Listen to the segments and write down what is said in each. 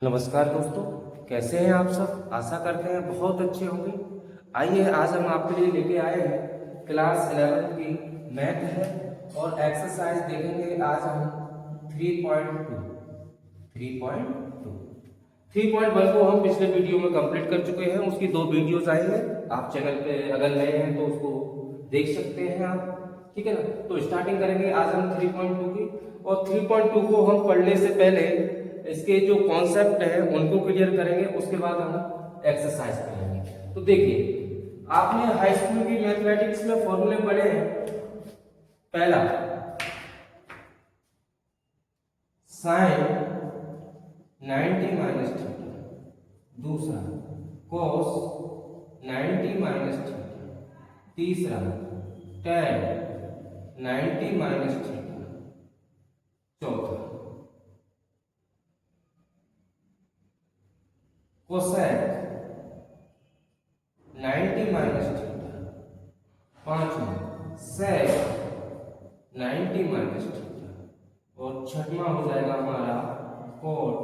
नमस्कार दोस्तों, कैसे हैं आप सब। आशा करते हैं बहुत अच्छे होंगे। आइए आज हम आपके लिए लेके आए हैं क्लास 11 की मैथ है और एक्सरसाइज देखेंगे। आज हम 3.2 3.1 को हम पिछले वीडियो में कंप्लीट कर चुके हैं। उसकी 2 वीडियोस आई हैं, आप चैनल पे अगर नए हैं तो उसको देख सकते हैं आप, ठीक है ना। तो स्टार्टिंग करेंगे आज हम 3.2 की, और 3.2 को हम पढ़ने से पहले इसके जो कॉन्सेप्ट है उनको क्लियर करेंगे, उसके बाद हम एक्सरसाइज करेंगे। तो देखिए, आपने हाई स्कूल की मैथमेटिक्स में फॉर्मूले पढ़े हैं। पहला साइन 90 माइनस थीटा, दूसरा कॉस 90 माइनस थीटा, तीसरा tan 90 माइनस थीटा, चौथा कोसेक 90 माइनस थीटा, पांचवा सेक 90 माइनस थीटा, और छठवां हो जाएगा हमारा कोट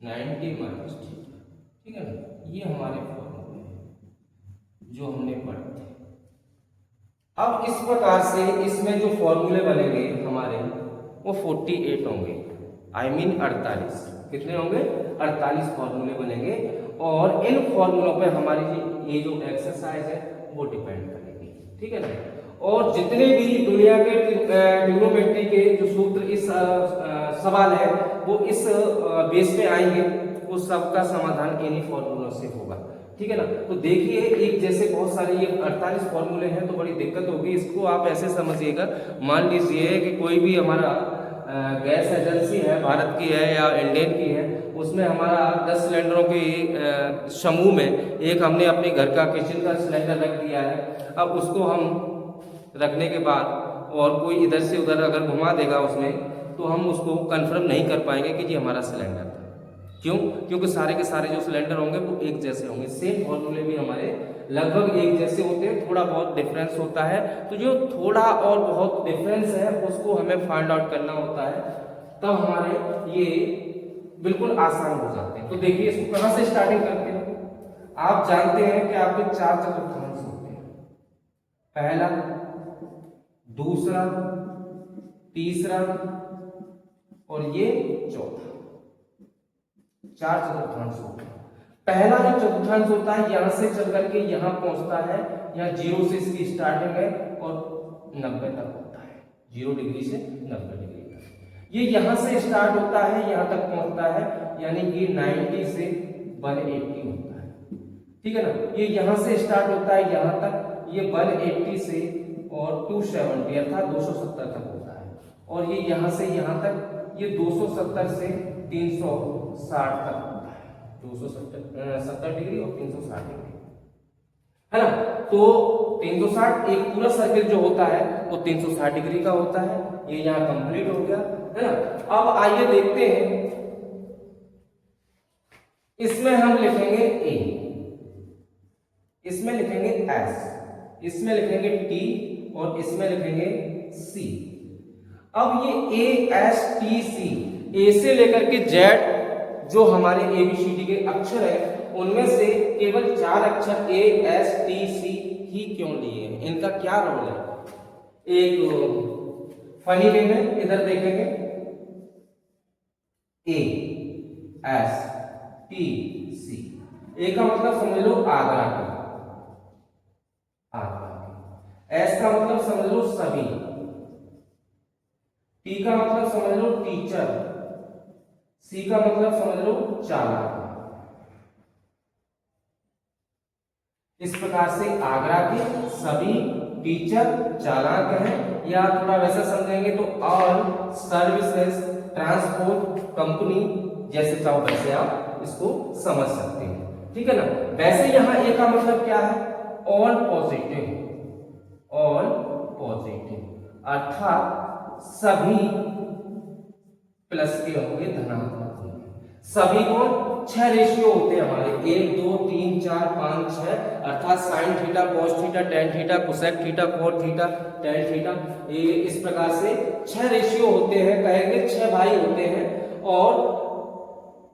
90 माइनस थीटा। ठीक है ना, ये हमारे फॉर्मूले हैं जो हमने पढ़े थे। अब इस प्रकार से इसमें जो फॉर्मूले बनेंगे हमारे वो 48 होंगे, आई मीन 48। कितने होंगे? 48 फॉर्मूले बनेंगे, और इन फॉर्मूलों पे हमारी ये जो एक्सरसाइज है वो डिपेंड करेगी। ठीक है ना। और जितने भी दुनिया के ट्रिग्नोमेट्री के जो सूत्र इस सवाल है वो इस बेस पे आएंगे, उस सबका समाधान इन्हीं फॉर्मूलों से होगा। ठीक है ना। तो देखिए, एक जैसे बहुत सारे ये 48 फॉर्मूले हैं तो बड़ी दिक्कत होगी। इसको आप ऐसे समझिएगा, मान लीजिए कि कोई भी हमारा गैस एजेंसी है, भारत की है या इंडियन की है, उसमें हमारा 10 सिलेंडरों के समूह में एक हमने अपने घर का किचन का सिलेंडर रख दिया है। अब उसको हम रखने के बाद और कोई इधर से उधर अगर घुमा देगा उसमें, तो हम उसको कंफर्म नहीं कर पाएंगे कि ये हमारा सिलेंडर था। क्यों? क्योंकि सारे के सारे जो सिलेंडर होंगे वो एक जैसे होंगे। सेम फॉर्मूले भी हमारे लगभग एक जैसे होते हैं, थोड़ा बहुत डिफरेंस होता है। तो जो थोड़ा और बहुत डिफरेंस है उसको हमें फाइंड आउट करना होता है, तब हमारे ये बिल्कुल आसान हो जाते हैं। तो देखिए, इसको कहां से स्टार्टिंग करते हैं। आप जानते हैं कि आपके 4 चतुर्थांश होते हैं, पहला, दूसरा, तीसरा और ये चौथा। 4 चतुर्थांश होते हैं। पहला जो चतुर्थांश होता है यहां से चल करके यहां पहुंचता है, यहाँ 0 से इसकी स्टार्टिंग है और 90 तक होता है, 0 डिग्री से 90 डिग्री तक। ये यहां से स्टार्ट होता है, यहां तक पहुंचता है, यानी कि 90 से 180 होता है। ठीक है ना। ये यहां से स्टार्ट होता है यहां तक, ये 180 से और 270 अर्थात 270 तक होता है, और ये यहां से यहां तक ये 270 से 360 तक होता है। 270 डिग्री और 360 डिग्री, है ना। तो 360 एक पूरा सर्किल जो होता है वो 360 डिग्री का होता है। ये यहां कंप्लीट हो गया, है ना। अब आइए देखते हैं, इसमें हम लिखेंगे ए, इसमें लिखेंगे एस, इसमें लिखेंगे टी और इसमें लिखेंगे सी। अब ये ए एस टी सी, ए से लेकर के जेड जो हमारे एबीसीडी के अक्षर है उनमें से केवल 4 अक्षर ए एस टी सी ही क्यों लिए हैं, इनका क्या रोल है। एक फनी वे में इधर देखेंगे, ए एस टी सी, ए का मतलब समझ लो आगरा का, एस का मतलब समझ लो सभी, टी का मतलब समझ लो टीचर, सी का मतलब समझ लो चालाक। इस प्रकार से आगरा के सभी, टीचर, चालाक हैं, या थोड़ा वैसा समझेंगे तो ऑल सर्विसेज ट्रांसपोर्ट कंपनी, जैसे चाहो वैसे आप इसको समझ सकते हैं। ठीक है ना। वैसे यहां ए का मतलब क्या है? ऑल पॉजिटिव, ऑल पॉजिटिव अर्थात सभी प्लस के होंगे, धनात्मक होंगे। सभी को 6 रेशियो होते हैं हमारे, 1 2 3 4 5 6, अर्थात sign theta, cos theta, tan theta, cosec theta, cot theta, tan theta, ये इस प्रकार से 6 रेशियो होते हैं। कहेंगे 6 भाई होते हैं, और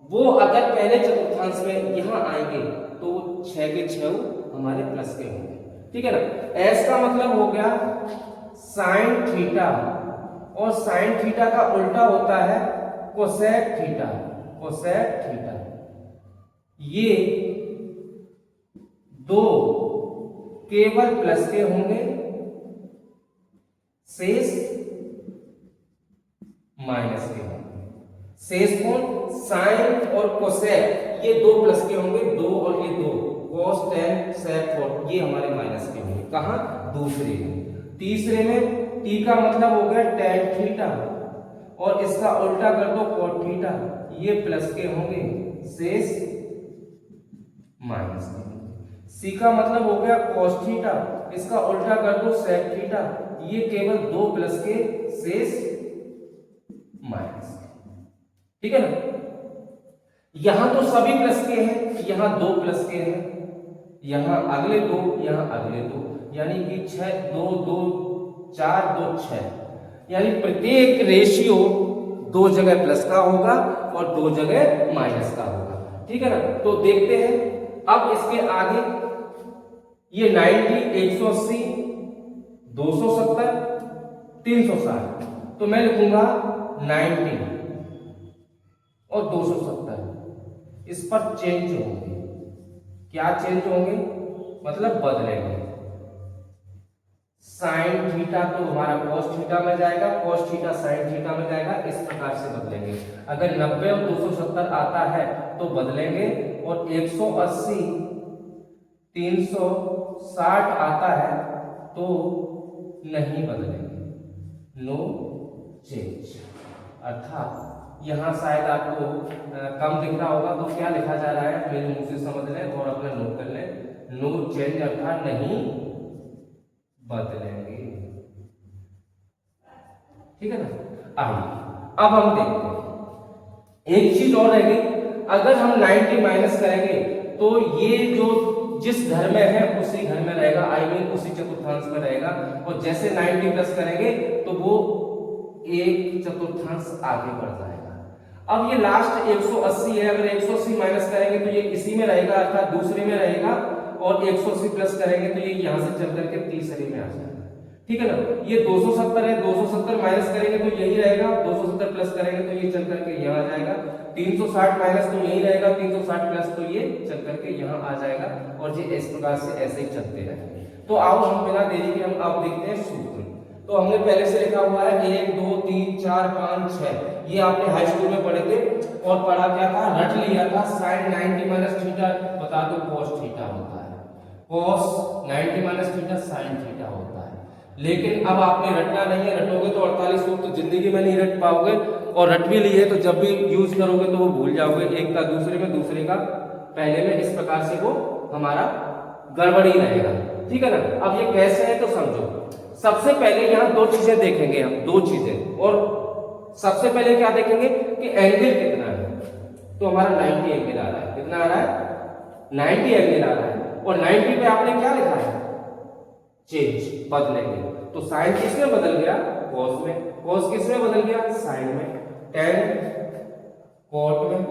वो अगर पहले चतुर्थांश में यहाँ आएंगे तो 6 के 6 हमारे प्लस के होंगे, ठीक है ना। एस का मतलब हो गया साइन थीटा, और साइन थीटा का उल्टा होता है कोसेक थीटा, कोसेक थीटा। ये दो केवल प्लस के होंगे, शेष माइनस के होंगे। शेष कौन? साइन और कोसेक, ये दो प्लस के होंगे, दो और ये दो, cos tan sec cot, ये हमारे माइनस के होंगे। कहां? दूसरे में। तीसरे में t का मतलब हो गया tan थीटा, और इसका उल्टा कर दो cot थीटा, ये प्लस के होंगे, शेष माइनस के होंगे। c का मतलब हो गया cos थीटा, इसका उल्टा कर दो sec थीटा, ये केवल दो प्लस के, शेष माइनस के, ठीक है ना। यहां तो सभी प्लस के हैं, यहां दो प्लस के हैं, यहां अगले दो, यहां अगले दो, यानी कि 6 2 2 4 2 6, यानी प्रत्येक रेशियो दो जगह प्लस का होगा और दो जगह माइनस का होगा, ठीक है ना। तो देखते हैं अब इसके आगे, ये 90 180 270 360, तो मैं लिखूंगा 90 और 270, इस पर चेंज होंगे। क्या चेंज होंगे? मतलब बदलेंगे। साइन थीटा तो हमारा cos थीटा में जाएगा, cos थीटा साइन थीटा में जाएगा, इस प्रकार से बदलेंगे। अगर 90 और 270 आता है तो बदलेंगे, और 180 360 आता है तो नहीं बदलेंगे, नो चेंज। अर्थात यहाँ शायद आपको कम दिख रहा होगा, तो क्या लिखा जा रहा है मेरे मुंह से समझ लें और अपना नोट कर लें, नो चेंज अर्थात नहीं बदलेंगे, ठीक है ना। आइए अब हम देखते हैं एक चीज और रहेगी, अगर हम 90 माइनस करेंगे तो ये जो जिस घर में है उसी घर में रहेगा, आई मीन उसी चतुर्थांश में रहेगा, और जैसे 90 प्लस करेंगे तो वो एक चतुर्थांश आगे बढ़ जाएगा। अब ये लास्ट 180 है, अगर 180 माइनस करेंगे तो ये इसी में रहेगा, अर्थात दूसरे में रहेगा, और 180 प्लस करेंगे तो ये यहां से चल करके तीसरे में आ जाएगा, ठीक है ना। ये 270 है, 270 माइनस करेंगे तो यही रहेगा, 270 प्लस करेंगे तो ये चल करके यहाँ आ जाएगा, 360 माइनस तो यही रहेगा, 360 प्लस तो ये चल करके यहाँ आ जाएगा, और ये इस प्रकार से ऐसे ही चलते रहेंगे। तो आओ हम बिना देरी के हम अब देखते हैं सूत्र। तो हमने पहले से लिखा हुआ है 1 2 3 4 5 6, ये आपने हाई स्कूल में पढ़े थे, और पढ़ा क्या था, रट लिया था, साइन 90 माइनस थीटा बता दो cos थीटा होता है, cos 90 minus theta sine theta होता है। लेकिन अब आपने रटना नहीं है, रटोगे तो 48 सूत्र जिंदगी में नहीं रट पाओगे, और रट भी लिए तो जब भी यूज करोगे तो वो भूल जाओगे, एक का दूसरे में, दूसरे का पहले में, इस प्रकार से वो हमारा गड़बड़ी रहेगा, ठीक है ना। अब ये कैसे है तो समझो। सबसे पहले यहाँ दो चीजें देखेंगे हम, दो चीजें, और सबसे पहले क्या देखेंगे कि एंगल कितना है, तो हमारा 90 एंगल आ रहा है, कितना आ रहा है 90 एंगल आ रहा है, और 90 पे आपने क्या लिखा है, चेंज, बदलेंगे। तो साइन किसमें बदल गया, cos में, cos किसमें बदल गया, साइन में, tan cot में,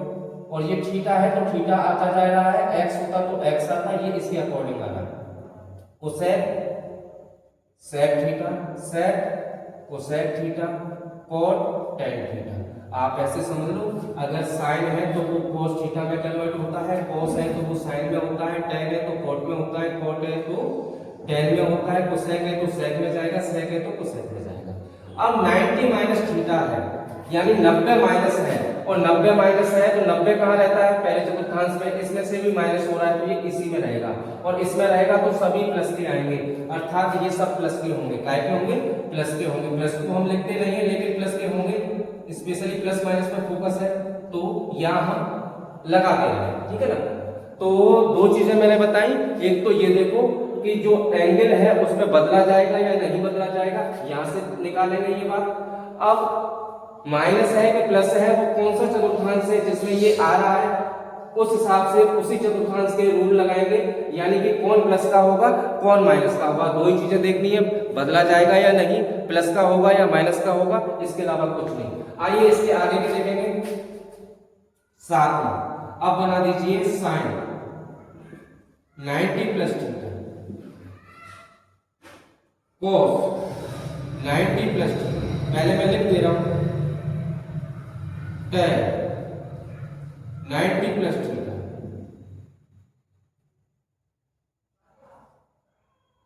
और ये थीटा है तो थीटा आता जा रहा है, x होता तो x आता, ये इसके अकॉर्डिंग आ रहा है, cosec sec theta, sec cosec theta, cot tan theta. आप ऐसे समझ लो, अगर साइन है तो वो cos थीटा में कन्वर्ट होता है, cos है तो वो साइन में होता है, tan है तो cot में होता है, cot है तो tan में होता है, कोसेक है तो sec में जाएगा, sec है तो कोसेक में जाएगा। अब 90 माइनस थीटा है, यानी 90 माइनस है, और 90 माइनस है तो 90 कहाँ रहता है, पहले चतुर्थांश में, इसमें से भी माइनस हो रहा है तो ये इसी में रहेगा, और इसमें रहेगा तो सभी प्लस के आएंगे, अर्थात ये सब प्लस के होंगे, काय के होंगे, प्लस के होंगे। प्लस को हम लिखते नहीं है लेकिन प्लस के होंगे, स्पेशली प्लस माइनस पर फोकस है तो यहाँ हम लगाते हैं, ठीक है ना। तो दो चीजें मैंने बताई, एक तो ये देखो कि जो एंगल है उसमें बदला जाएगा या नहीं बदला जाएगा, यहां से निकालेंगे ये बात। अब माइनस है कि प्लस है, वो कौन सा चतुर्थांश है जिसमें ये आ रहा है, उस हिसाब से उसी चतुर्थांश के रूल लगाएंगे, यानी कि कौन प्लस का होगा कौन माइनस का होगा। दो ही चीजें देखनी है, बदला जाएगा या नहीं, प्लस का होगा या माइनस का होगा, इसके अलावा कुछ नहीं। आइए इसके आगे के देखेंगे। साथ में अब बना दीजिए sine 90 plus theta cos 90 plus theta, पहले मैं लिख दे रहा हूं tan 90 plus theta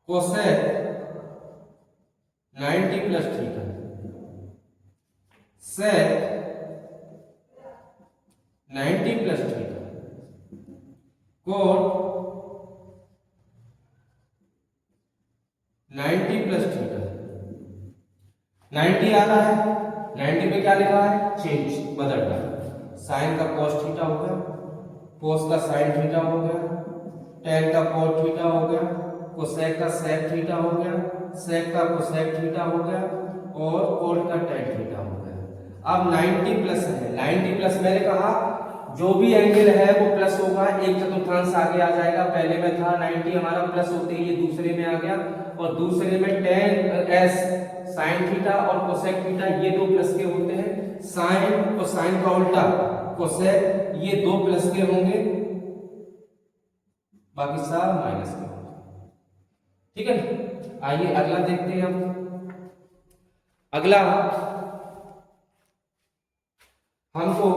cosec 90 plus theta sec 90 plus theta cot 90 plus theta. 90 आ रहा है, 90 पे क्या लिखा है, चेंज, बदलना। साइन का cos थीटा हो गया, cos का sin थीटा हो गया, tan का cot थीटा हो गया, कोसेक का sec थीटा हो गया, sec का कोसेक थीटा हो गया और cot का tan थीटा हो गया। अब 90 प्लस है, 90 प्लस मैंने कहा जो भी एंगल है वो प्लस होगा, एक चतुर्थांश आगे आ जाएगा। पहले में था 90 हमारा प्लस होते ही ये दूसरे में आ गया और दूसरे में tan s sin थीटा और कोसेक थीटा ये दो प्लस के होते हैं। साइन और साइन का उल्टा कोसेक ये दो प्लस के होंगे, बाकी सब माइनस के होंगे। ठीक है ना, आइए अगला देखते हैं हम। अगला हमको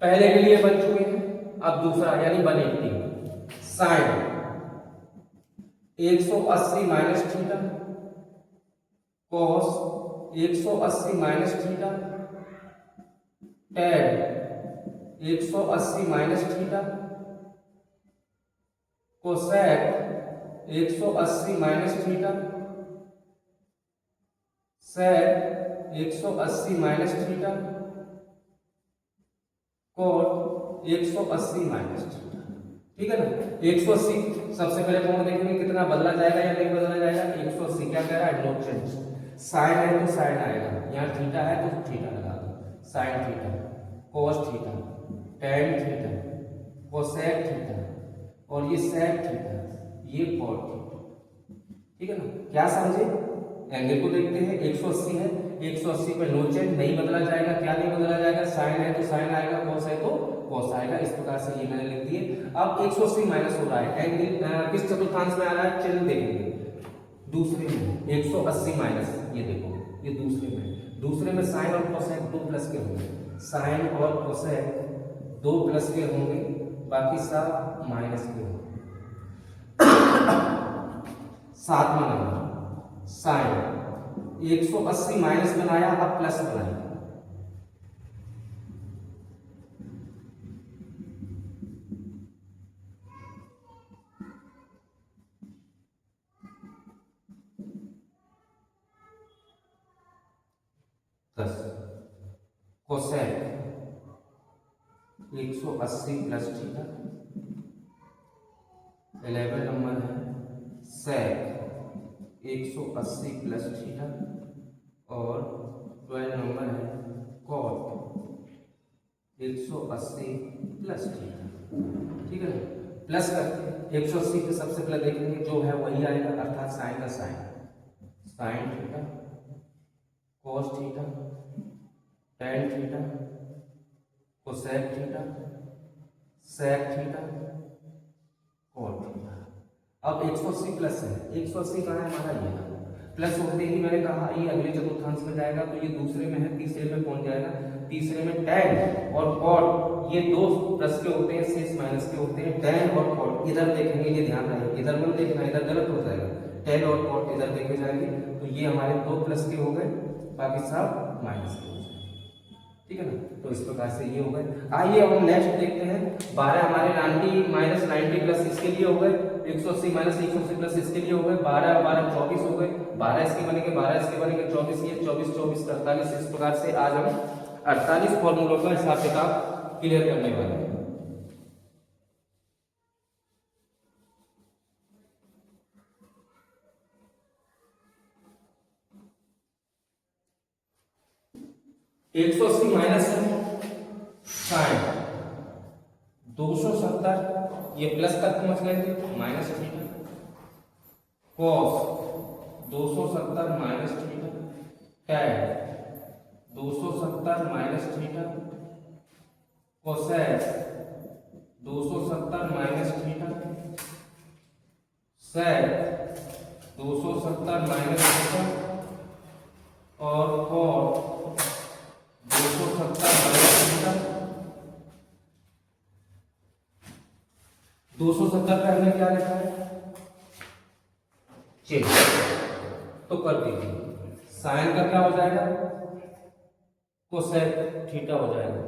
पहले के लिए बन चुके हैं, अब दूसरा यानी 180 sine 180 minus theta cos 180 minus theta tan 180 minus theta cosec 180 minus theta sec 180 minus theta cot 180 minus theta. ठीक है ना, 180 सबसे पहले कौन देखेंगे कितना बदला जाएगा या नहीं बदला जाएगा। 180 क्या कह रहा है, नो चेंज। साइन है तो साइन आएगा, यहाँ थीटा है तो थीटा लगा दो, sine theta cos theta tan theta cosec theta और ये सेक थीटा ये कॉट थीटा। ठीक है ना, क्या समझे, एंगल को देखते हैं। 180 है, 180 पे नो चेंज, नहीं बदला जाएगा। क्या नहीं बदला जाएगा, साइन है तो साइन आएगा, कॉस है तो कॉस आएगा। इस प्रकार से ये मैंने लिख दिए। अब 180 माइनस हो रहा है, एंगल किस चतुर्थांश में आ रहा है, चिन्ह देखेंगे दूसरे में 180 माइनस, ये देखो ये दूसरे में साइन और कोसेक दो प्लस के होंगे, साइन और कोसेक दो प्लस के होंगे, बाकी सब माइनस के होंगे। सातवां नंबर साइन 180 माइनस बनाया, अब प्लस बनाया। Cosec 180 plus theta. 11 नंबर है सेक 180 प्लस थीटा और 12 नंबर है कॉट 180 प्लस थीटा। ठीक है ना, प्लस करके 180 पे सबसे पहले देखेंगे जो है वही आएगा, अर्थात साइन का sine theta cos theta tan theta cosec theta sec theta cot theta. अब 180 प्लस है, 180 कहाँ है हमारा, ये प्लस होते ही मैंने कहा ये अगले चतुर्थांश में जाएगा, तो ये दूसरे में है, तीसरे में कौन जाएगा, तीसरे में tan और cot ये दो प्लस के होते हैं, शेष माइनस के होते हैं। tan और cot इधर देखेंगे, ये ध्यान रहे, इधर मत देखना, इधर गलत हो जाएगा। tan और cot इधर देखे जाएंगे, तो ये हमारे दो प्लस के हो गए, बाकी सब माइनस के हो गए। ठीक है ना, तो इस प्रकार से ये हो गए। आइए अब हम नेक्स्ट देखते हैं। 12 हमारे 90 माइनस 90 प्लस इसके लिए हो गए, 180 माइनस 180 प्लस इसके लिए हो गए, 12 12 24 हो गए, 12 इसके बनेंगे, 12 इसके बनेंगे, 24 ये 24 24 48। इस प्रकार से आज हम 48 फॉर्मूलों का हिसाब किताब क्लियर करने वाले हैं। एक सौ 80 माइनस साइन 270, ये प्लस तक पहुंच गए थे, minus theta cos 270 minus theta tan 270 minus theta cosec 270 minus theta, sec 270 minus theta और कॉट 270 माइनस थीटा। 270 पे हमने क्या लिखा है, चेंज, तो कर दीजिए। साइन का क्या हो जाएगा, कोसेक थीटा हो जाएगा।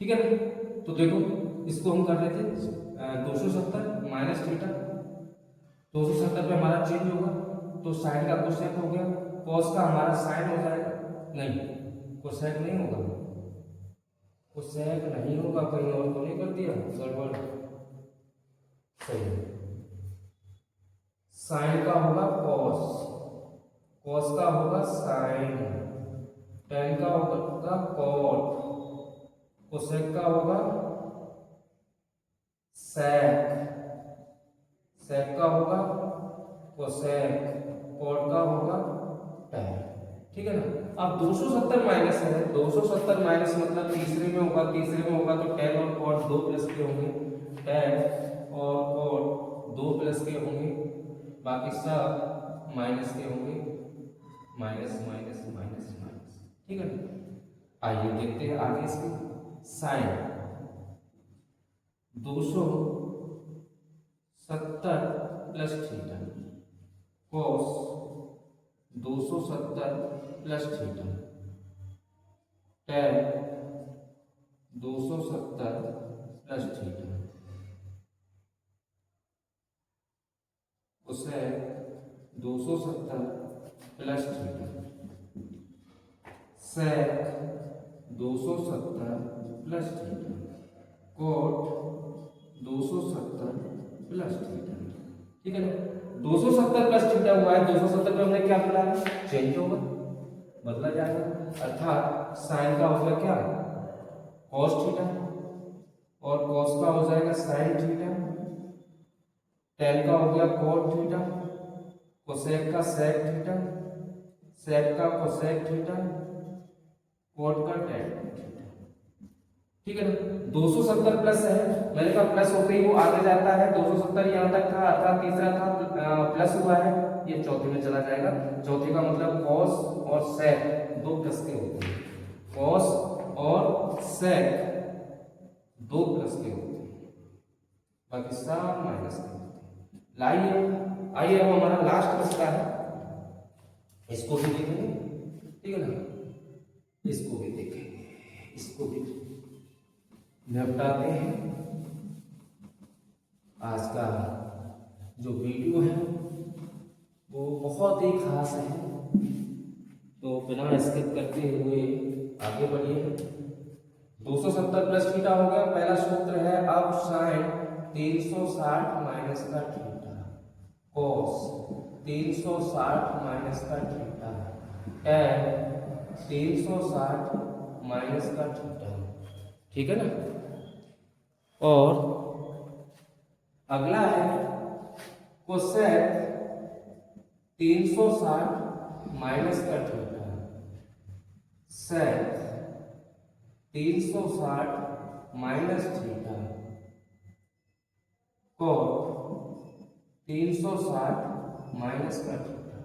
ठीक है ना, तो देखो इसको हम कर रहे थे 270 माइनस थीटा, 270 पे हमारा चेंज होगा तो साइन का कोसेक हो गया, कॉस का हमारा साइन हो जाएगा, नहीं कोसेक नहीं होगा, कोसेक नहीं होगा, कहीं और तो नहीं कर दिया गड़बड़, सही। साइन का होगा कॉस, कॉस का होगा साइन, टेन का होगा कॉट, कोसेक का होगा सेक, सेक का होगा कोसेक, कॉट का होगा टेन। ठीक है ना। अब 270 माइनस है, 270 माइनस मतलब तीसरे में होगा, तीसरे में होगा तो टेन और कॉट 2 प्लस के होंगे, टेन और कॉट 2 प्लस के होंगे, बाकी सब माइनस के होंगे, माइनस माइनस माइनस माइनस। ठीक है ना। आइए देखते हैं आगे इसकी sine 270 plus theta, cos 270 plus theta, tan 270 plus theta, cosec 270 plus theta, sec 270 plus theta, cot 270 plus theta. ठीक है ना। 270 प्लस थीटा हुआ है, 270 पे हमने क्या किया है, चेंज होगा, बदला जाएगा, अर्थात साइन का होगा क्या, कॉस थीटा, और कॉस का हो जाएगा साइन थीटा, टेन का हो गया कॉट थीटा, कोसेक का सेक थीटा, सेक का कोसेक थीटा, कॉट का टेन थीटा। ठीक है ना। 270 प्लस है, मैंने कहा प्लस होते ही वो आगे जाता है, 270 यहाँ तक था, अर्थात तीसरा था, प्लस हुआ है, ये चौथे में चला जाएगा। चौथे का मतलब कॉस और सेक 2 प्लस के होते हैं, कॉस और सेक 2 प्लस के होते हैं, बाकी सब माइनस के होते हैं। लाइए आइए अब हमारा लास्ट बचता है, इसको भी देखेंगे। ठीक है ना, इसको भी देखेंगे, इसको भी निपटाते हैं। आज का जो वीडियो है वो बहुत ही खास है, तो बिना स्किप करते हुए आगे बढ़िए। 270 प्लस थीटा हो गया, पहला सूत्र है, अब साइन 360 माइनस का थीटा, कॉस 360 माइनस का थीटा, टेन 360 माइनस का थीटा। ठीक है ना। और अगला है कोसेक 360 माइनस का theta, sec 360 minus theta, cot 360 minus का थीटा।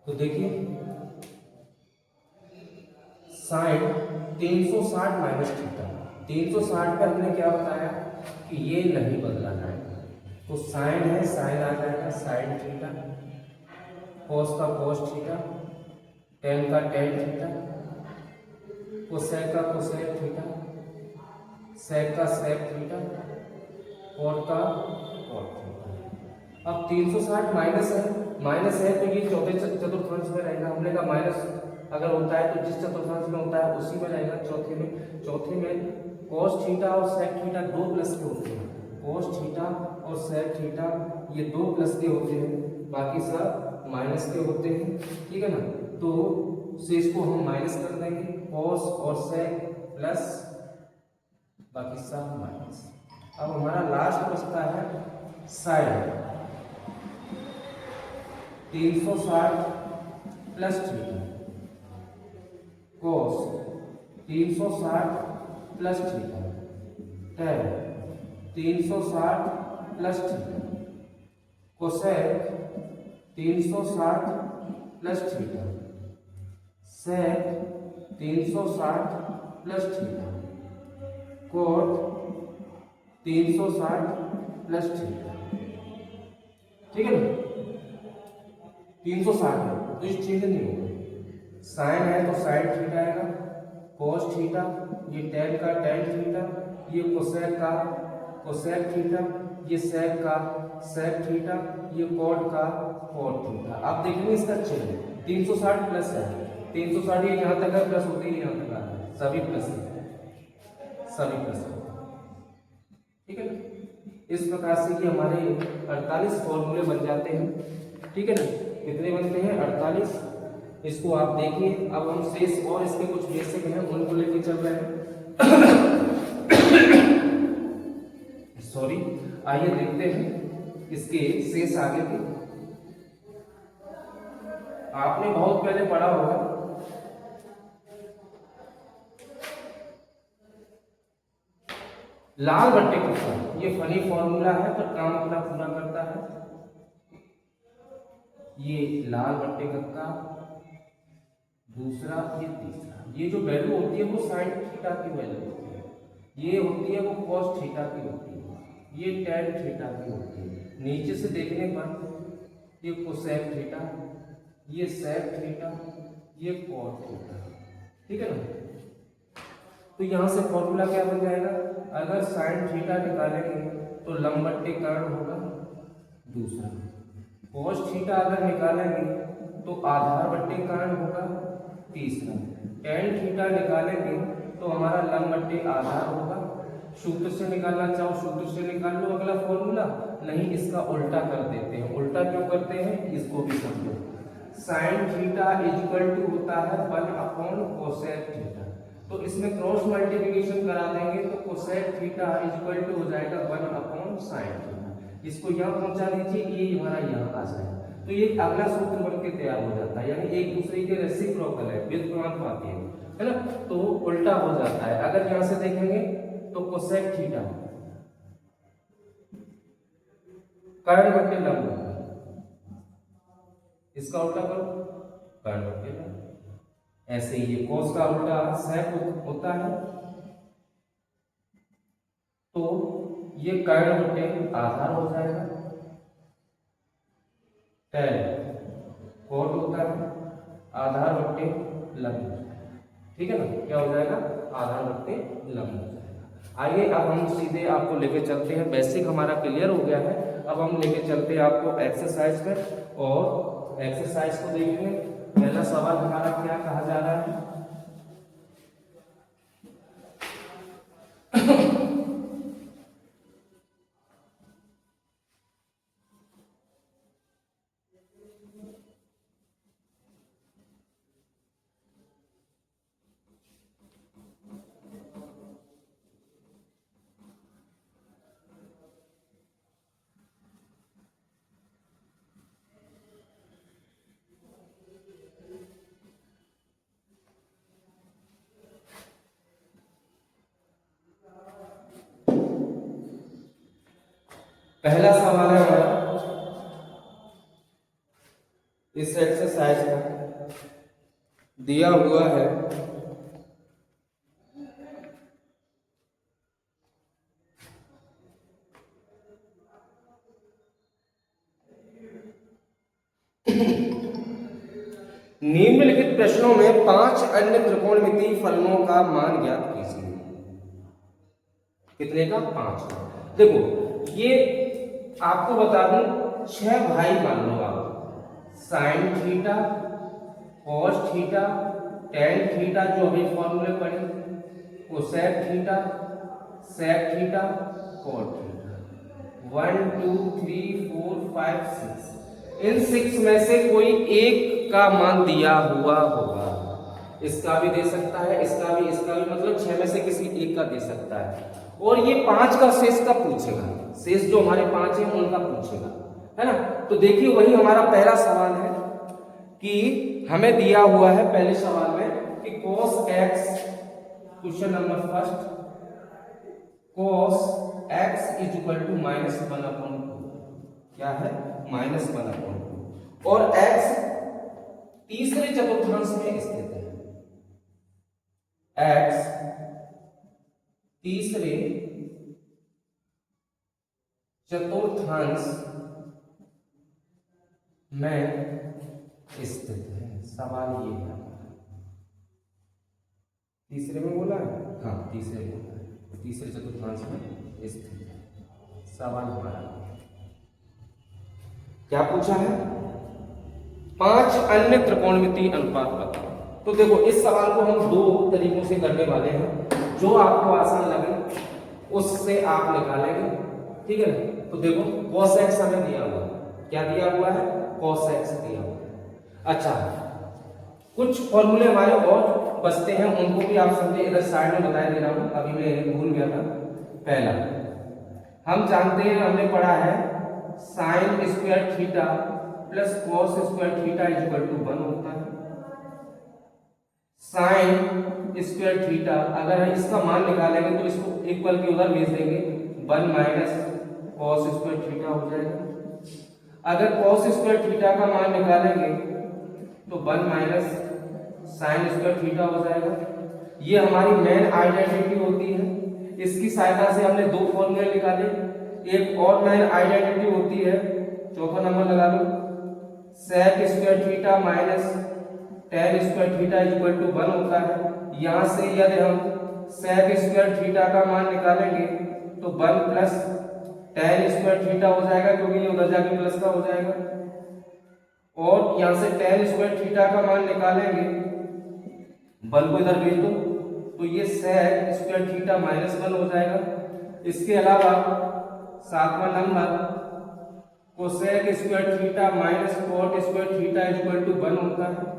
तो देखिए साइन 360 माइनस थीटा, 360 पे हमने क्या बताया कि ये नहीं बदला जाएगा, तो साइन है, साइन आ जाएगा साइन थीटा, कॉस का कॉस थीटा, टेन का टेन थीटा, कोसेक का कोसेक थीटा, सेक का सेक थीटा, कॉट का कॉट थीटा। अब 360 माइनस है तो ये चौथे चतुर्थांश में रहेगा। हमने कहा माइनस अगर होता है तो जिस चतुर्थांश में होता है उसी में रहेगा, चौथे में cos थीटा और sec थीटा 2 प्लस के होते हैं, cos थीटा और sec थीटा ये 2 प्लस के होते हैं, बाकी सब माइनस के होते हैं। ठीक है ना। तो शेष को हम माइनस कर देंगे, कॉस और सेक प्लस बाकी सब माइनस। अब हमारा लास्ट बचता है sine 360 plus theta, cos 360 plus theta, tan 360 plus theta, cosec 360 plus theta, sec 360 plus theta, cot 360 plus theta. ठीक है ना, 360 है तो इस चीज नहीं होगा। साइन है तो साइन थीटा आएगा, कोस थीटा, ये टेन का टेन थीटा, ये कोसेक का कोसेक थीटा, ये सेक का सेक थीटा, ये कॉट का कॉट थीटा। आप देखेंगे इसका चिन्ह 360 प्लस है, 360 ये यहाँ तक है, प्लस होते ही यहाँ तक आ रहा है, सभी प्लस है, सभी प्लस है। ठीक है ना, इस प्रकार से कि हमारे 48 फॉर्मूले बन जाते हैं। ठीक है ना, कितने बनते हैं 48। इसको आप देखिए। अब हम शेष और इसके कुछ बेसिक हैं उनको लेके चल रहे हैं। सॉरी, आइए देखते हैं इसके शेष आगे के। आपने बहुत पहले पढ़ा होगा लाल बट्टे कक्का, ये फनी फॉर्मूला है पर काम अपना पूरा करता है। ये लाल बट्टे कक्का, दूसरा ये तीसरा, ये जो वैल्यू होती है वो साइन थीटा की वैल्यू होती है, ये होती है वो कॉस थीटा की होती है, ये टेन थीटा की होती है। नीचे से देखने पर ये कोसेक थीटा, ये सेक थीटा, ये कॉट थीटा। ठीक है ना, तो यहां से फॉर्मूला क्या बन जाएगा, अगर साइन थीटा निकालेंगे तो लंबवत्तीय कर्ण होगा दूसरा, कॉस थीटा अगर निकालेंगे तो आधारवत्तीय कर्ण होगा तीसरा, टेन थीटा निकालेंगे तो हमारा लंबवत्तीय आधार होगा। सूत्र से निकालना चाहो सूत्र से निकाल लो अगला फॉर्मूला, नहीं इसका उल्टा कर देते हैं। उल्टा क्यों करते हैं इसको भी समझो। साइन थीटा इक्वल टू होता है 1 कोसेक थीटा, तो इसमें क्रॉस मल्टीप्लिकेशन करा देंगे तो कोसेक थीटा इक्वल टू हो जाएगा 1 साइन थीटा। इसको यहाँ पहुंचा दीजिए, ये हमारा यहाँ आ जाएगा, तो ये अगला सूत्र बन के तैयार हो जाता है, यानी एक दूसरे के रेसिप्रोकल है, व्युत्क्रमानुपाती है ना, तो उल्टा हो जाता है। अगर यहाँ से देखेंगे तो कोसेक थीटा कर्ण बट्टे लंब, इसका उल्टा करो कर्ण बट्टे लंब। ऐसे ही ये कोस का उल्टा सेक होता है, तो ये कर्ण बट्टे आधार हो जाएगा, टेन कोट होता है, आधार बट्टे लंब। ठीक है ना, क्या हो जाएगा आधार बट्टे लंब हो जाएगा। आइए अब हम सीधे आपको लेके चलते हैं, बेसिक हमारा क्लियर हो गया है, अब हम लेके चलते हैं आपको एक्सरसाइज पे, और एक्सरसाइज को देखेंगे। पहला सवाल हमारा क्या कहा जा रहा है, पहला सवाल है हमारा इस एक्सरसाइज का दिया हुआ है निम्नलिखित प्रश्नों में 5 अन्य त्रिकोणमितीय फलनों का मान ज्ञात कीजिए। कितने का 5। देखो ये आपको बता दूं 6 भाई मान लो आप, sine theta, cos theta, tan theta जो अभी फॉर्मूले पढ़े, cosec theta, sec theta, cot theta, 1 2 3 4 5 6। इन 6 में से कोई एक का मान दिया हुआ होगा। इसका भी दे सकता है, इसका भी, मतलब 6 में से किसी एक का दे सकता है। और ये 5 का शेष का पूछेगा, शेष जो हमारे 5 है उनका पूछेगा, है ना। तो देखिए वही हमारा पहला सवाल है कि हमें दिया हुआ है पहले सवाल में कि cos x, question number first, cos x is equal to -1/2, क्या है -1/2, और x तीसरे चतुर्थांश में स्थित है, x तीसरे चतुर्थांश में स्थित है। सवाल ये है, तीसरे में बोला है, हाँ तीसरे बोला है, तीसरे चतुर्थांश में स्थित है। सवाल हमारा क्या पूछा है, 5 अन्य त्रिकोणमितीय अनुपात बताओ। तो देखो इस सवाल को हम 2 तरीकों से करने वाले हैं, जो आपको आसान लगे उससे आप निकालेंगे, ठीक है ना। तो देखो cos x हमें दिया हुआ है, क्या दिया हुआ है, cos x दिया हुआ है। अच्छा, कुछ फॉर्मूले हमारे और बचते हैं, उनको भी आप समझे, इधर साइड में बता दे रहा हूं, अभी मैं भूल गया था। पहला हम जानते हैं, हमने पढ़ा है sin square theta plus cos square theta is equal to 1 होता है। sin स्क्वायर थीटा, अगर हम इसका मान निकालेंगे तो इसको इक्वल के उधर भेज देंगे, 1 माइनस cos स्क्वायर थीटा हो जाएगा। अगर cos स्क्वायर थीटा का मान निकालेंगे तो 1 माइनस sin स्क्वायर थीटा हो जाएगा। ये हमारी मेन आइडेंटिटी होती है, इसकी सहायता से हमने 2 फॉर्मूले निकाले। एक और मेन आइडेंटिटी होती है, चौथा नंबर लगा लो, sec square theta minus tan square theta is equal to 1 होता है। यहां से यदि हम sec स्क्वायर थीटा का मान निकालेंगे तो 1 प्लस tan स्क्वायर थीटा हो जाएगा, क्योंकि ये उधर जाके प्लस का हो जाएगा। और यहां से tan स्क्वायर थीटा का मान निकालेंगे, 1 को इधर भेज दो तो ये sec स्क्वायर थीटा माइनस 1 हो जाएगा। इसके अलावा 7वां number cosec square theta minus cot square theta is equal to 1 होता है।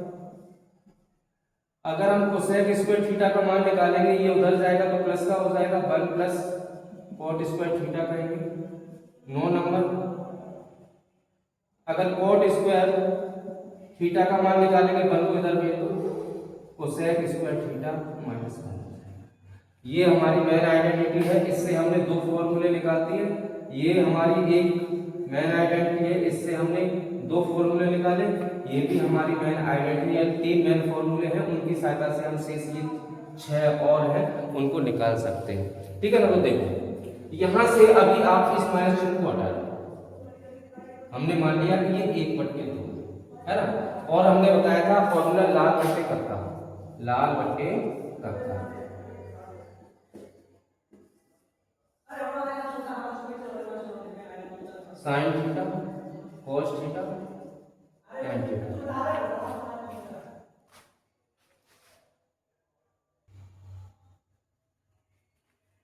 अगर हम cosec स्क्वायर थीटा का मान निकालेंगे, ये उधर जाएगा तो प्लस का हो जाएगा, 1 प्लस cot स्क्वायर थीटा कहेंगे। 9 नंबर, अगर cot स्क्वायर थीटा का मान निकालेंगे, 1 को इधर भेज दो, cosec स्क्वायर थीटा माइनस 1। ये हमारी मेन आइडेंटिटी है, इससे हमने 2 फॉर्मूले निकाल दिए। ये हमारी एक मेन आइडेंटिटी है, इससे हमने 2 फॉर्मूले निकाले। ये भी हमारी मेन आइडेंटिटी है, 3 मेन फॉर्मूले हैं, उनकी सहायता से हम शेष ये 6 और हैं उनको निकाल सकते हैं, ठीक है ना। तो देखो यहां से अभी आप इस माइनस चिन्ह को हटा दो। हमने मान लिया कि ये 1/2 है ना, और हमने बताया था फॉर्मूला लाल बट्टे कक्का, लाल बट्टे कक्का। Sine theta, cos theta, tan theta,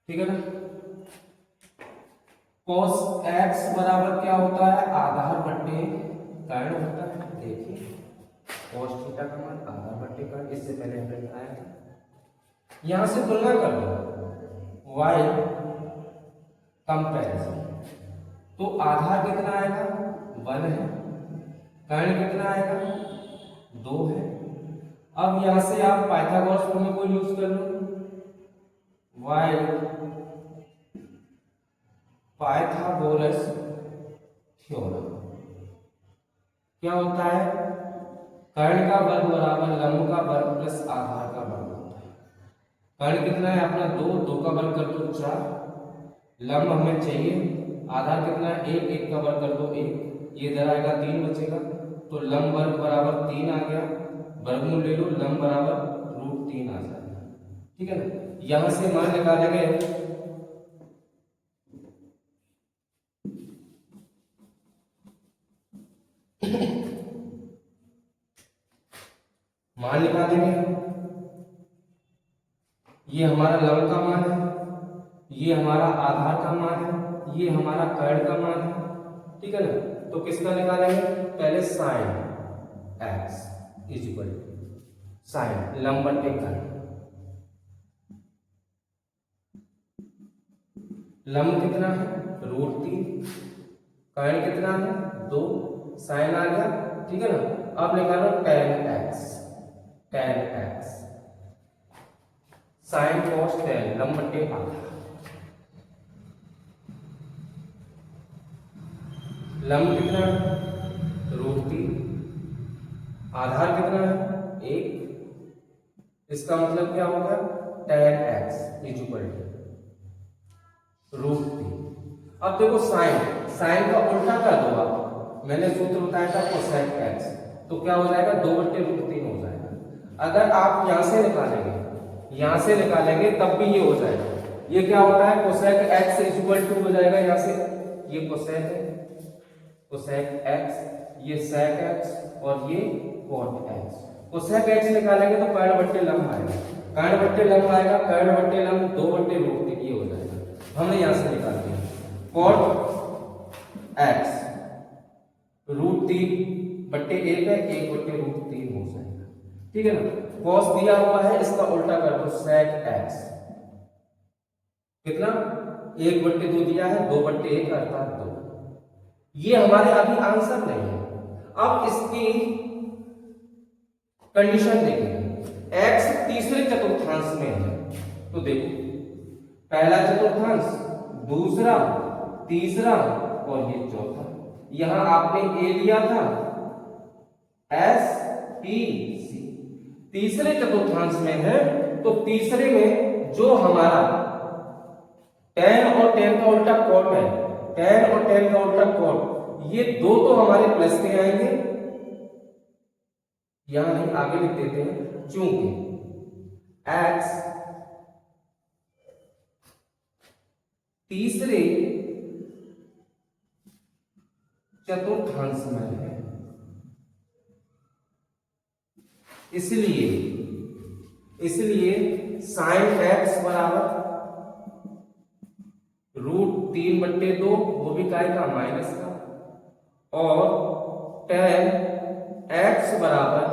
ठीक है ना। cos x बराबर क्या होता है, आधार बट्टे कर्ण होता है। देखिए cos थीटा का मान आधार बट्टे कर्ण, इससे पहले हमने बताया था। यहां से तुलना कर दो, y कंपैरिजन, तो आधार कितना आएगा, 1 है, कर्ण कितना आएगा, 2 है। अब यहां से आप पाइथागोरस थ्योरम को यूज कर लो, y पाइथागोरस थ्योरम क्या होता है, कर्ण का वर्ग बराबर लंब का वर्ग प्लस आधार का वर्ग होता है। कर्ण कितना है अपना 2 का वर्ग कर दो 4, लंब हमें चाहिए, आधार कितना है 1 का वर्ग कर दो 1, ये इधर आएगा 3 बचेगा, तो लंब वर्ग बराबर 3 आ गया, वर्गमूल ले लो, लंब बराबर √3 आ जाएगा, ठीक है ना। यहां से मान निकालेंगे, मान निकालेंगे, ये हमारा लंब का मान है, ये हमारा आधार का मान है, ये हमारा कर्ण का मान है, ठीक है ना। तो किसका निकालेंगे, पहले sine x, is equal sine लंब बटे कर्ण। लंब कितना है √3, कर्ण कितना है 2, साइन आ गया, ठीक है ना। अब निकालो tan x, sine cos tan लंब बटे आधा। लंब कितना है √3, आधार कितना है 1, इसका मतलब क्या होगा tan x is equal to √3। अब देखो साइन का उल्टा कर दो आप, मैंने सूत्र बताया था cosec x, तो क्या हो जाएगा 2/√3 हो जाएगा। अगर आप यहां से निकालेंगे तब भी ये हो जाएगा। ये क्या होता है cosec x is equal to हो जाएगा, यहां से ये cosec है, cosec x, ये sec x और ये cot x। cosec x निकालेंगे तो कर्ण बट्टे लंब आएगा, कर्ण बट्टे लंब आएगा, कर्ण बट्टे लंब 2/√3 ये हो जाएगा। हमने यहां से निकाल दिया cot x √3/1 है, 1/√3 हो जाएगा, ठीक है ना। cos दिया हुआ है, इसका उल्टा कर दो sec x, कितना 1/2 दिया है, 2/1 अर्थात 2। ये हमारे अभी आंसर नहीं है। अब इसकी कंडीशन देखेंगे, x तीसरे चतुर्थांश में है, तो देखो पहला चतुर्थांश, दूसरा, तीसरा और ये चौथा। यहां आपने a लिया था s p c, तीसरे चतुर्थांश में है, तो तीसरे में जो हमारा tan और tan का उल्टा cot है, tan और tan का उल्टा cot, ये दो तो हमारे प्लस के आएंगे, यहां नहीं आगे लिख देते हैं, चूंकि x तीसरे चतुर्थांश में है, इसलिए साइन x बराबर √3/2, वो भी काय का माइनस का, और tan x बराबर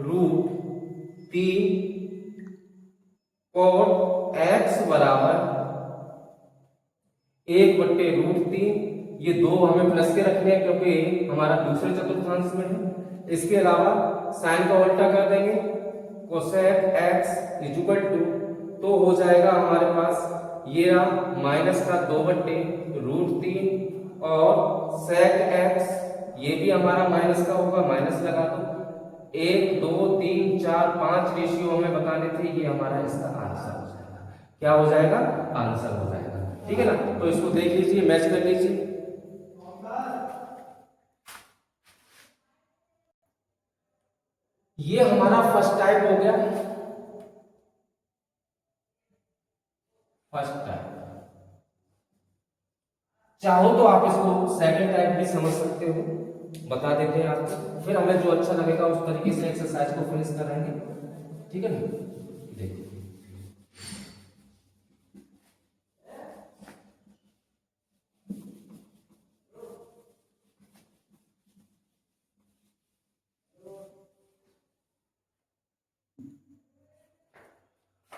√3 cot x बराबर 1/√3। ये दो हमें प्लस के रखने हैं क्योंकि हमारा दूसरे चतुर्थांश में है। इसके अलावा साइन का उल्टा कर देंगे, cosec x is equal to, तो हो जाएगा हमारे पास ये रहा माइनस का 2/√3 और sec x, ये भी हमारा माइनस का होगा, माइनस लगा दो, 1 2 3 4 5 रेशियो हमें बताने थे, ये हमारा इसका आंसर हो जाएगा। क्या हो जाएगा आंसर हो जाएगा, ठीक है ना। तो इसको देख लीजिए, मैच कर लीजिए। ये हमारा फर्स्ट टाइप हो गया, फर्स्ट टाइप। चाहो तो आप इसको सेकंड टाइप भी समझ सकते हो, बता देते हैं आपको, फिर हमें जो अच्छा लगेगा उस तरीके से एक्सरसाइज को फिनिश कराएंगे, ठीक है ना। देखिए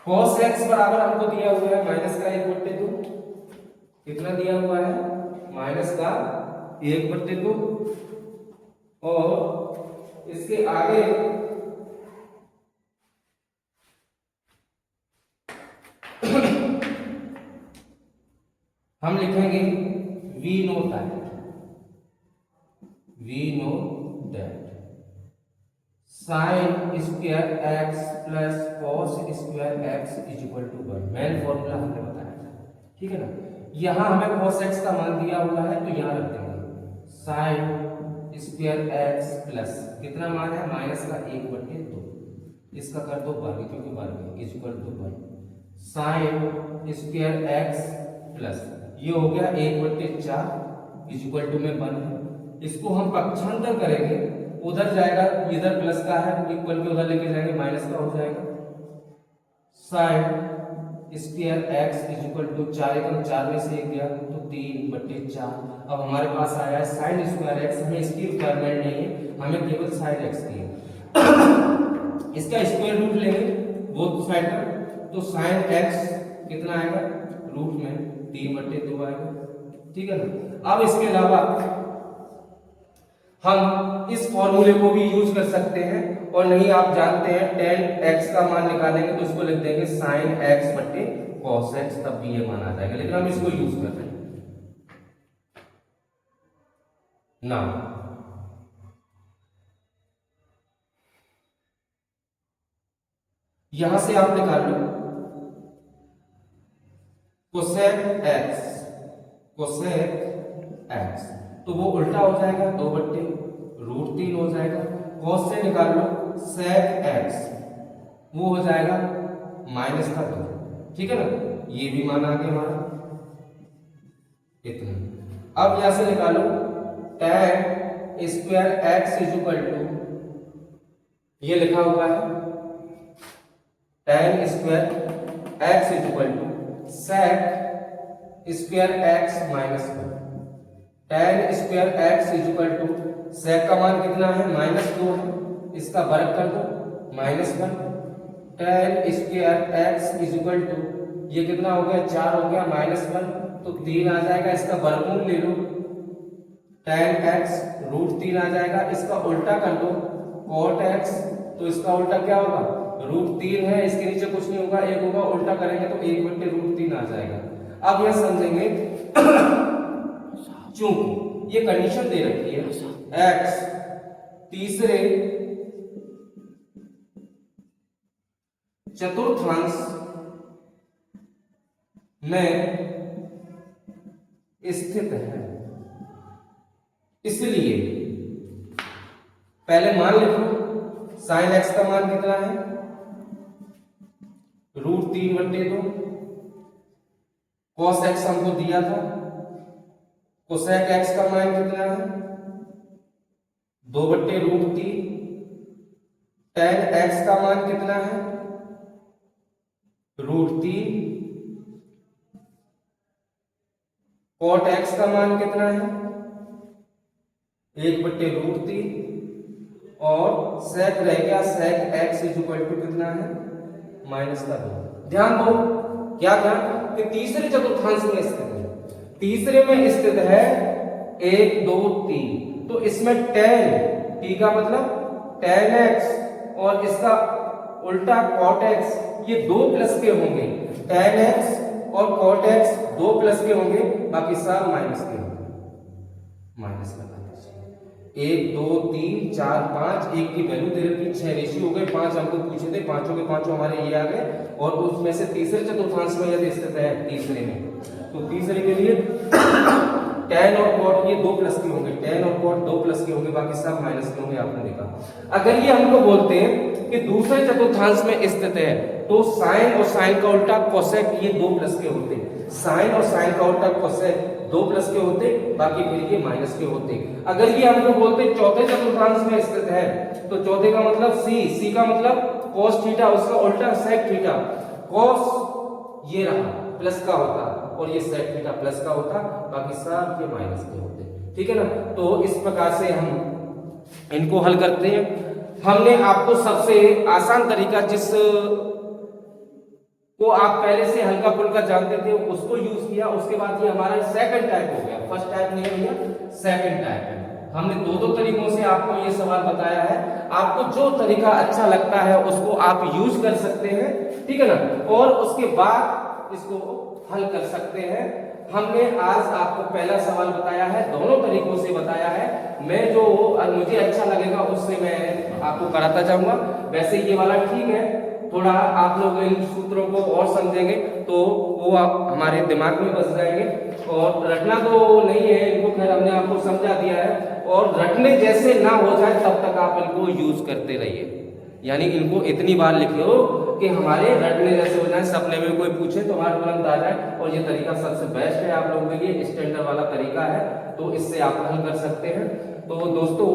cos x बराबर हमको दिया हुआ है माइनस का 1/2, कितना दिया हुआ है माइनस का 1/2, और इसके आगे हम लिखेंगे we know that sine square x plus cos square x is equal to 1, main formula हमने बताया था, ठीक है ना। यहां हमें cos x का मान दिया हुआ है, तो यहां रख देंगे साइन स्क्वायर एक्स प्लस कितना मान है माइनस का 1/2, इसका कर दो वर्ग क्योंकि वर्ग is equal to 1, sine square x plus ये हो गया 1/4 इज इक्वल टू में 1 है। इसको हम पक्षांतर करेंगे, उधर जाएगा, इधर प्लस का है, इक्वल के उधर लेके जाएंगे माइनस का हो जाएगा, sine square x is equal to 4 एकम 4 में से 1 गया तो 3/4। अब हमारे पास आया है साइन स्क्वायर एक्स, हमें इसकी रिक्वायरमेंट नहीं है, हमें केवल साइन एक्स की है। इसका स्क्वायर रूट लेंगे बोथ साइड का, तो साइन एक्स कितना आएगा, रूट में 3/2 आएगा, ठीक है ना। अब इसके अलावा हम इस फॉर्मूले को भी यूज कर सकते हैं, और नहीं आप जानते हैं tan x का मान निकालेंगे तो इसको लिख देंगे sin x बटे cos x, तब भी ये मान आ जाएगा, लेकिन हम इसको यूज कर रहे हैं ना। यहां से आप निकाल लो cosec x, तो वो उल्टा हो जाएगा, 2/√3 हो जाएगा। cos से निकाल लो sec x, वो हो जाएगा -2, ठीक है ना, ये भी मान आ गया हमारा इतना। अब यहां से निकालो tan square x equal to, ये लिखा हुआ है tan square x equal to sec square x -1। tan square x equal to sec का मान कितना है, -2 है, इसका वर्ग कर दो -1। tan square x equal to ये कितना हो गया, 4 हो गया, -1 तो 3 आ जाएगा, इसका वर्गमूल ले लो, tan x √3 आ जाएगा, इसका उल्टा कर दो cot x, तो इसका उल्टा क्या होगा, √3 है, इसके नीचे कुछ नहीं होगा, 1 होगा, उल्टा करेंगे तो 1/√3 आ जाएगा। अब यह समझेंगे चूंकि ये कंडीशन दे रखी है x तीसरे चतुर्थांश में स्थित है, इसलिए पहले मान लिखो sin x का मान कितना है, √3/2, cos x हमको दिया था, cosec x का मान कितना है, 2/√3, tan x का मान कितना है, √3, cot x का मान कितना है, 1/√3, और sec रह गया, sec x इक्वल टू कितना है, -2। ध्यान दो क्या था कि तीसरे चतुर्थांश में स्थित है, तीसरे में स्थित है 1 2 3, तो इसमें tan t का मतलब tan x और इसका उल्टा cot x, ये 2 प्लस के होंगे, tan x और cot x 2 प्लस के होंगे, बाकी सब माइनस के होंगे, माइनस लगा दीजिए। 1 2 3 4 5, एक की वैल्यू दे रखी 6 रेशियो हो गए, 5 हमको पूछे थे, पांचों के पांचों हमारे ये आ गए, और उसमें से तीसरे चतुर्थांश में यदि स्थित है तीसरे में, तो तीसरे के लिए tan और cot ये 2 प्लस के होंगे, tan और cot 2 प्लस के होंगे, बाकी सब माइनस के होंगे, आपने देखा। अगर ये हमको बोलते हैं कि दूसरे चतुर्थांश में स्थित है, तो साइन और साइन का उल्टा कोसेक ये 2 प्लस के होते, साइन और साइन का उल्टा कोसेक 2 प्लस के होते, बाकी फिर ये माइनस के होते। अगर ये हमको बोलते चौथे चतुर्थांश में स्थित है, तो चौथे का मतलब सी का मतलब cos थीटा, उसका उल्टा sec थीटा, cos ये रहा प्लस का होता और ये sec थीटा प्लस का होता, बाकी सब ये माइनस के होते, ठीक है ना। तो इस प्रकार से हम इनको हल करते हैं। हमने आपको सबसे आसान तरीका जिस को आप पहले से हल्का फुल्का जानते थे उसको यूज किया, उसके बाद ये हमारा सेकंड टाइप हो गया, फर्स्ट टाइप नहीं है भैया, सेकंड टाइप है। हमने दो तरीकों से आपको ये सवाल बताया है, आपको जो तरीका अच्छा लगता है उसको आप यूज कर सकते हैं, ठीक है ना, और उसके बाद इसको हल कर सकते हैं। हमने आज आपको पहला सवाल बताया है, दोनों तरीकों से बताया है, मैं जो मुझे अच्छा लगेगा उससे मैं आपको कराता जाऊंगा। वैसे ये वाला ठीक है, थोड़ा आप लोग इन सूत्रों को और समझेंगे तो वो आप हमारे दिमाग में बस जाएंगे, और रटना तो नहीं है इनको, खैर हमने आपको समझा दिया है, और रटने जैसे ना हो जाए तब तक आप इनको यूज करते रहिए, यानी इनको इतनी बार लिखो कि हमारे रटने जैसे हो जाए, सपने में कोई पूछे तो हमारे तुरंत आ जाए, और ये तरीका सबसे बेस्ट है आप लोगों के लिए, स्टैंडर्ड वाला तरीका है, तो इससे आप हल कर सकते हैं। तो दोस्तों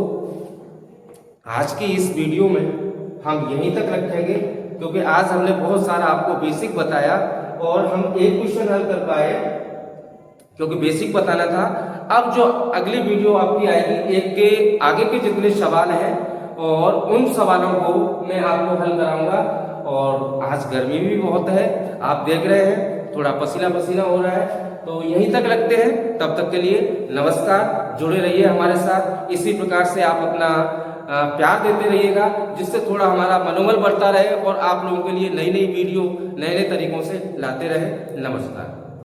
आज की इस वीडियो में हम यहीं तक रखेंगे, क्योंकि आज हमने बहुत सारा आपको बेसिक बताया और हम एक क्वेश्चन हल कर पाए क्योंकि बेसिक बताना था। अब जो अगली वीडियो आपकी आएगी, एक के आगे के जितने सवाल हैं और उन सवालों को मैं आपको हल कराऊंगा। और आज गर्मी भी बहुत है, आप देख रहे हैं थोड़ा पसीना पसीना हो रहा है। तो यहीं तक रखते हैं, तब तक के लिए नमस्कार। जुड़े रहिए हमारे साथ, इसी प्रकार से आप अपना प्यार देते रहिएगा, जिससे थोड़ा हमारा मनोबल बढ़ता रहे और आप लोगों के लिए नई नई वीडियो नए नए तरीकों से लाते रहे। नमस्कार।